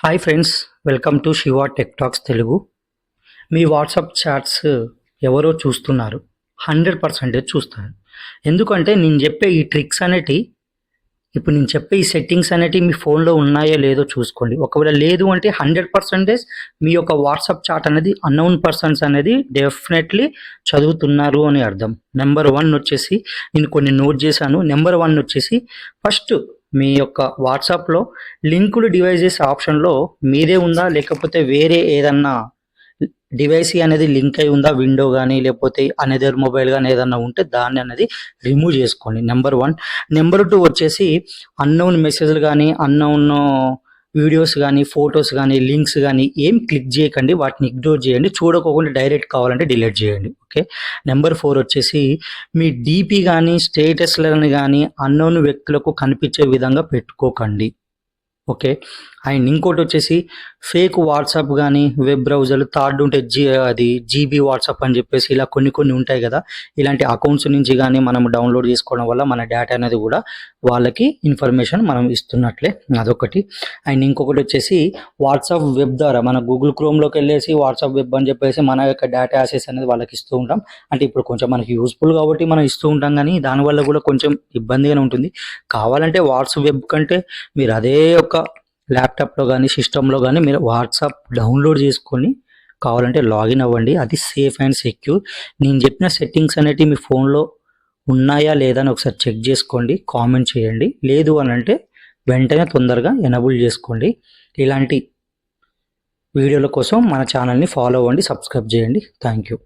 Hi friends, welcome to Shiva tech talks Telugu. Me WhatsApp chats ఎవరో చూస్తున్నారు, 100% చూస్తారు. ఎందుకంటే నేను చెప్పే ఈ ట్రిక్స్ అనేటివి, ఇప్పుడు నేను చెప్పే ఈ సెట్టింగ్స్ అనేటివి మీ ఫోన్లో ఉన్నాయో లేదో చూసుకోండి. ఒకవేళ లేదు అంటే 100% మీ యొక్క వాట్సాప్ చాట్ అనేది అన్నోన్ పర్సన్స్ అనేది డెఫినెట్లీ చదువుతున్నారు అని అర్థం. నెంబర్ 1 వచ్చేసి నేను కొన్ని నోట్ చేశాను. నెంబర్ 1 వచ్చేసి ఫస్ట్ మీ యొక్క వాట్సాప్లో లింక్డ్ డివైజెస్ ఆప్షన్లో మీదే ఉందా, లేకపోతే వేరే ఏదన్నా డివైస్ అనేది లింక్ అయి ఉందా, విండో కానీ లేకపోతే అనదర్ మొబైల్ కానీ ఏదన్నా ఉంటే దాన్ని అనేది రిమూవ్ చేసుకోండి. నెంబర్ 1. నెంబర్ 2 వచ్చేసి అన్నోన్ మెసేజ్లు కానీ అన్నోన్ వీడియోస్ కానీ ఫొటోస్ కానీ లింక్స్ కానీ ఏం క్లిక్ చేయకండి, వాటిని ఇగ్నోర్ చేయండి. చూడకోకుండా డైరెక్ట్ కావాలంటే డిలీట్ చేయండి. ఓకే. నెంబర్ 4 వచ్చేసి మీ డీపీ కానీ స్టేటస్లను కానీ అన్నోన్ వ్యక్తులకు కనిపించే విధంగా పెట్టుకోకండి. ఓకే. అండ్ ఇంకోటి వచ్చేసి ఫేక్ వాట్సాప్ కానీ వెబ్ బ్రౌజర్లు థర్డ్ ఉంటే అది జీబీ వాట్సాప్ అని చెప్పేసి ఇలా కొన్ని ఉంటాయి కదా. ఇలాంటి అకౌంట్స్ నుంచి కానీ మనం డౌన్లోడ్ చేసుకోవడం వల్ల మన డేటా అనేది కూడా వాళ్ళకి ఇన్ఫర్మేషన్ మనం ఇస్తున్నట్లే, అదొకటి. అండ్ ఇంకొకటి వచ్చేసి వాట్సాప్ వెబ్ ద్వారా మన గూగుల్ క్రోమ్లోకి వెళ్ళేసి వాట్సాప్ వెబ్ అని చెప్పేసి మన యొక్క డేటా యాక్సెస్ అనేది వాళ్ళకి ఇస్తూ ఉంటాం. అంటే ఇప్పుడు కొంచెం మనకి యూస్ఫుల్ కాబట్టి మనం ఇస్తూ ఉంటాం, కానీ దానివల్ల కూడా కొంచెం ఇబ్బందిగానే ఉంటుంది. కావాలంటే వాట్సాప్ వెబ్ కంటే మీరు అదే యొక్క ల్యాప్టాప్లో కానీ సిస్టంలో కానీ మీరు వాట్సాప్ డౌన్లోడ్ చేసుకొని కావాలంటే లాగిన్ అవ్వండి. అది సేఫ్ అండ్ సెక్యూర్. నేను చెప్పిన సెట్టింగ్స్ అనేటివి మీ ఫోన్లో ఉన్నాయా లేదా అని ఒకసారి చెక్ చేసుకోండి, కామెంట్ చేయండి. లేదు అని అంటే వెంటనే తొందరగా ఎనబుల్ చేసుకోండి. ఇలాంటి వీడియోల కోసం మన ఛానల్ని ఫాలో అవ్వండి, సబ్స్క్రైబ్ చేయండి. Thank you.